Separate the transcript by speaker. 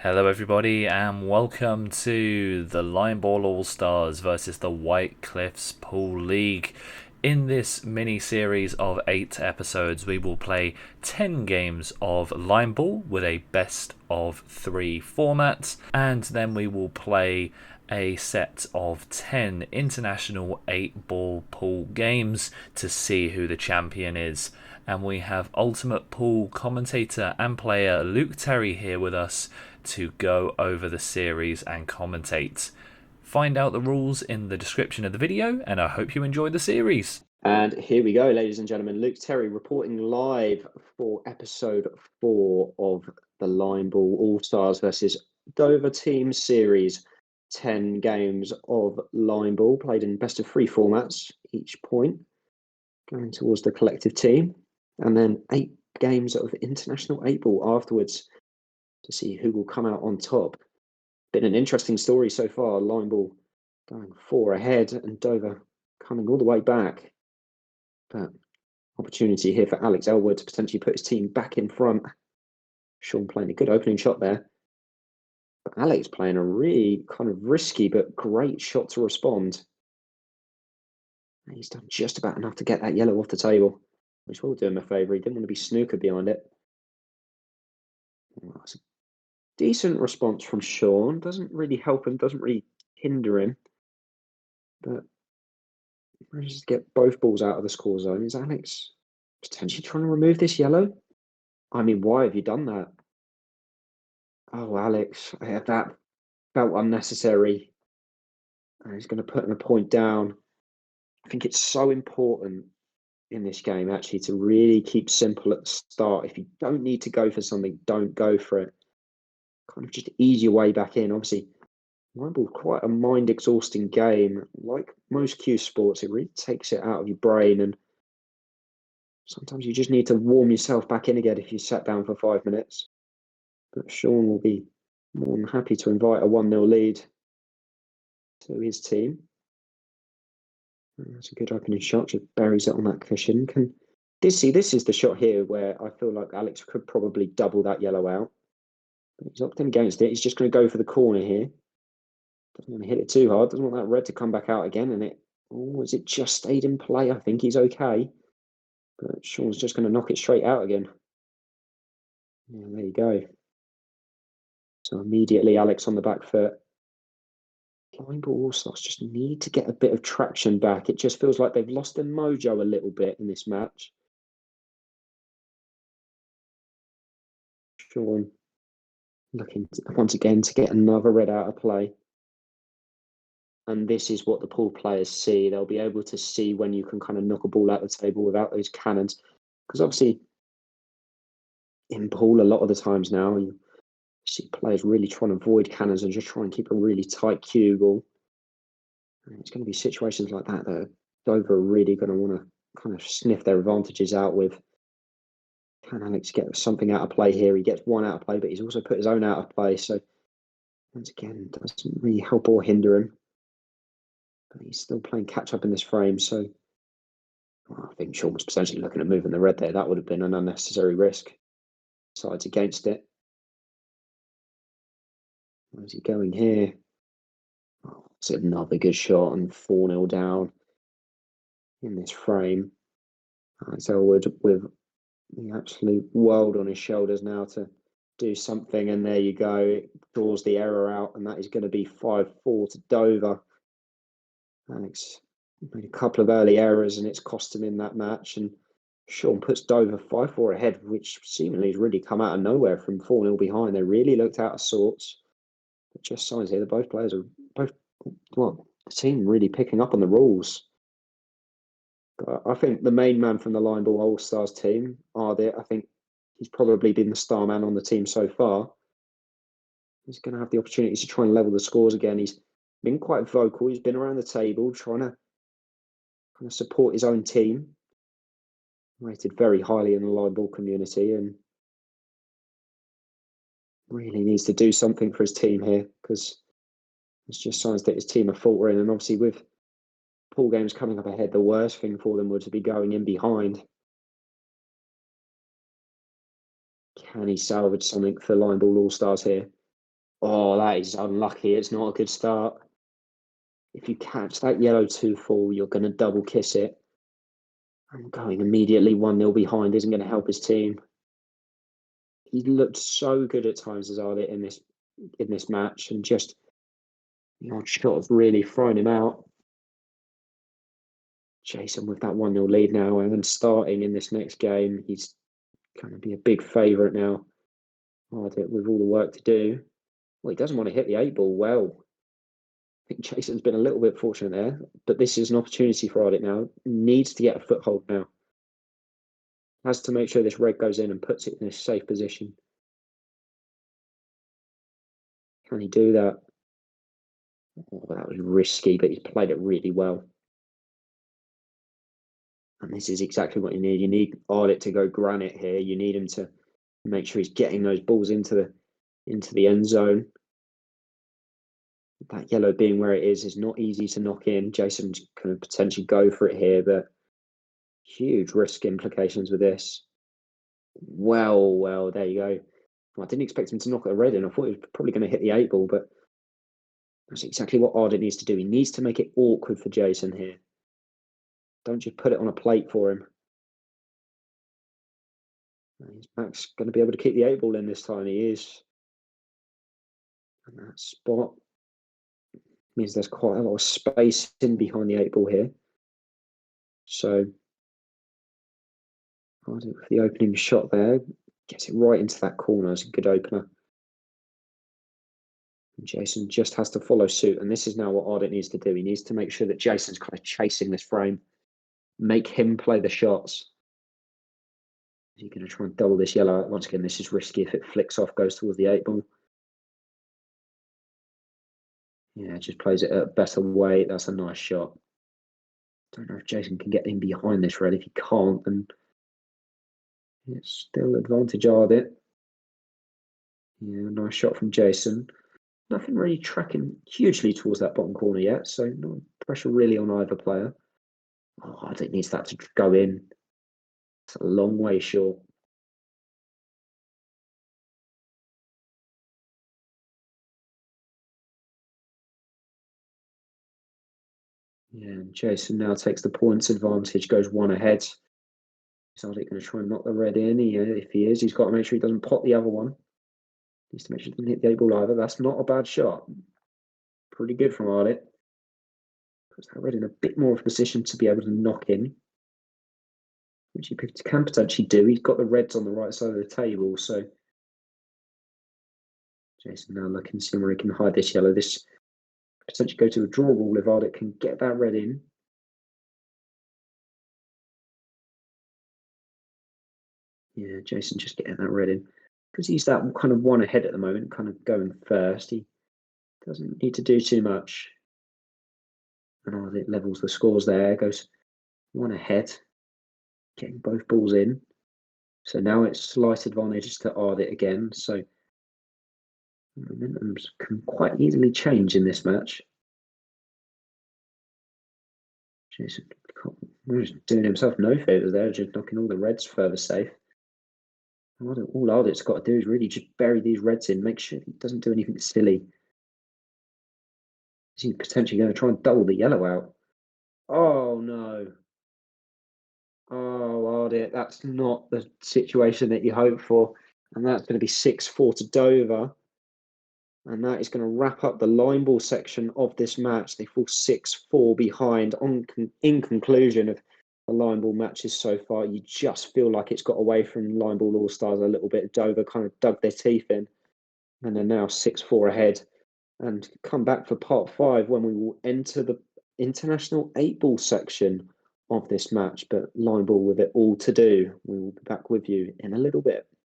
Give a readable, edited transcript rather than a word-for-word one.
Speaker 1: Hello, everybody, and welcome to the Line Ball All Stars versus the White Cliffs Pool League. In this mini series of 8 episodes, we will play 10 games of Line Ball with a best of 3 format, and then we will play a set of 10 international 8 ball pool games to see who the champion is. And we have Ultimate Pool commentator and player Luke Terry here with us to go over the series and commentate. Find out the rules in the description of the video, and I hope you enjoy the series.
Speaker 2: And here we go, ladies and gentlemen. Luke Terry reporting live for episode 4 of the Line Ball All Stars versus Dover Team Series. 10 games of Line Ball played in best of 3 formats, each point going towards the collective team. And then 8 games of International 8 Ball afterwards to see who will come out on top. Been an interesting story so far. Line Ball going 4 ahead and Dover coming all the way back. But opportunity here for Alex Elwood to potentially put his team back in front. Sean playing a good opening shot there. But Alex playing a really kind of risky but great shot to respond. And he's done just about enough to get that yellow off the table, which will do him a favour. He didn't want to be snooker behind it. Well, that's a decent response from Sean. Doesn't really help him, doesn't really hinder him. But manages to get both balls out of the score zone. Is Alex potentially trying to remove this yellow? I mean, why have you done that? Oh, Alex, that felt unnecessary. And he's going to put him a point down. I think it's so important in this game, actually, to really keep simple at the start. If you don't need to go for something, don't go for it. Kind of just ease your way back in. Obviously, Line Ball quite a mind-exhausting game. Like most cue sports, it really takes it out of your brain, and sometimes you just need to warm yourself back in again if you sat down for 5 minutes. But Sean will be more than happy to invite a 1-0 lead to his team. That's a good opening shot. Just buries it on that cushion. This is the shot here where I feel like Alex could probably double that yellow out. But he's opting against it. He's just going to go for the corner here. Doesn't want to hit it too hard. Doesn't want that red to come back out again. And has it just stayed in play? I think he's okay. But Sean's just going to knock it straight out again. Yeah, there you go. So immediately Alex on the back foot. Line Ball All Stars just need to get a bit of traction back. It just feels like they've lost their mojo a little bit in this match. Sean looking once again to get another red out of play. And this is what the pool players see. They'll be able to see when you can kind of knock a ball out the table without those cannons. Because obviously, in pool, a lot of the times now, you see players really trying to avoid cannons and just try and keep a really tight cue ball. And it's going to be situations like that Dover are really going to want to kind of sniff their advantages out with. Can Alex get something out of play here? He gets one out of play, but he's also put his own out of play. So once again, doesn't really help or hinder him. But he's still playing catch up in this frame. So I think Sean was potentially looking at moving the red there. That would have been an unnecessary risk. Sides against it. Where's he going here? Oh, it's another good shot and 4-0 down in this frame. Alex Elwood with the absolute world on his shoulders now to do something. And there you go. It draws the error out, and that is going to be 5-4 to Dover. Alex made a couple of early errors, and it's cost him in that match. And Sean puts Dover 5-4 ahead, which seemingly has really come out of nowhere from 4-0 behind. They really looked out of sorts. But just signs here that both players are the team really picking up on the rules. But I think the main man from the Line Ball All Stars team, I think he's probably been the star man on the team so far. He's going to have the opportunity to try and level the scores again. He's been quite vocal. He's been around the table trying to kind of support his own team. Rated very highly in the Line Ball community, and really needs to do something for his team here, because it's just signs that his team are faltering. And obviously with pool games coming up ahead, the worst thing for them would to be going in behind. Can he salvage something for Line Ball All Stars here? Oh, that is unlucky. It's not a good start. If you catch that yellow 2-fall, you're going to double kiss it. And going immediately 1-0 behind isn't going to help his team. He looked so good at times as Ardit in this match, and just the odd shot of really thrown him out. Jason with that 1-0 lead now, and then starting in this next game, he's going to be a big favourite now. Ardit with all the work to do. Well, he doesn't want to hit the 8-ball well. I think Jason's been a little bit fortunate there, but this is an opportunity for Ardit now. Needs to get a foothold now. Has to make sure this red goes in and puts it in a safe position. Can he do that? Oh, that was risky, but he's played it really well. And this is exactly what you need. You need Ardit to go granite here. You need him to make sure he's getting those balls into the end zone. That yellow being where it is not easy to knock in. Jason can potentially go for it here, but huge risk implications with this. Well, there you go. Well, I didn't expect him to knock at the red in. I thought he was probably going to hit the 8-ball, but that's exactly what Ardit needs to do. He needs to make it awkward for Jason here. Don't just put it on a plate for him. Is Max going to be able to keep the 8-ball in this time? He is. And that spot means there's quite a lot of space in behind the 8-ball here. So Ardit with the opening shot there. Gets it right into that corner. It's a good opener. And Jason just has to follow suit. And this is now what Ardit needs to do. He needs to make sure that Jason's kind of chasing this frame. Make him play the shots. Is he going to try and double this yellow? Once again, this is risky. If it flicks off, goes towards the 8-ball. Yeah, just plays it at a better weight. That's a nice shot. Don't know if Jason can get in behind this red. If he can't, then it's still advantage Ardit. Yeah, nice shot from Jason. Nothing really tracking hugely towards that bottom corner yet, so no pressure really on either player. Oh, Ardit needs that to go in. It's a long way short. Yeah, and Jason now takes the points advantage, goes one ahead. Is Ardit going to try and knock the red in? If he is, he's got to make sure he doesn't pot the other one. Needs to make sure he doesn't hit the 8-ball either. That's not a bad shot. Pretty good from Ardit. Puts that red in a bit more of a position to be able to knock in, which he can potentially do. He's got the reds on the right side of the table, so Jason now looking to see where he can hide this yellow. This potentially go to a draw rule if Ardit can get that red in. Yeah, Jason just getting that red in. Because he's that kind of one ahead at the moment, kind of going first. He doesn't need to do too much. And Ardit levels the scores there, goes one ahead, getting both balls in. So now it's slight advantage to Ardit again. So momentum can quite easily change in this match. Jason doing himself no favours there, just knocking all the reds further safe. All Ardit's got to do is really just bury these reds in, make sure he doesn't do anything silly. Is he potentially going to try and double the yellow out? Oh no. Oh, Ardit, that's not the situation that you hope for. And that's going to be 6-4 to Dover. And that is going to wrap up the line ball section of this match. They fall 6-4 behind. In conclusion of the line ball matches so far, you just feel like it's got away from line ball all stars a little bit. Dover kind of dug their teeth in, and they're now 6-4 ahead. And come back for part 5 when we will enter the international 8-ball section of this match. But line ball with it all to do. We will be back with you in a little bit.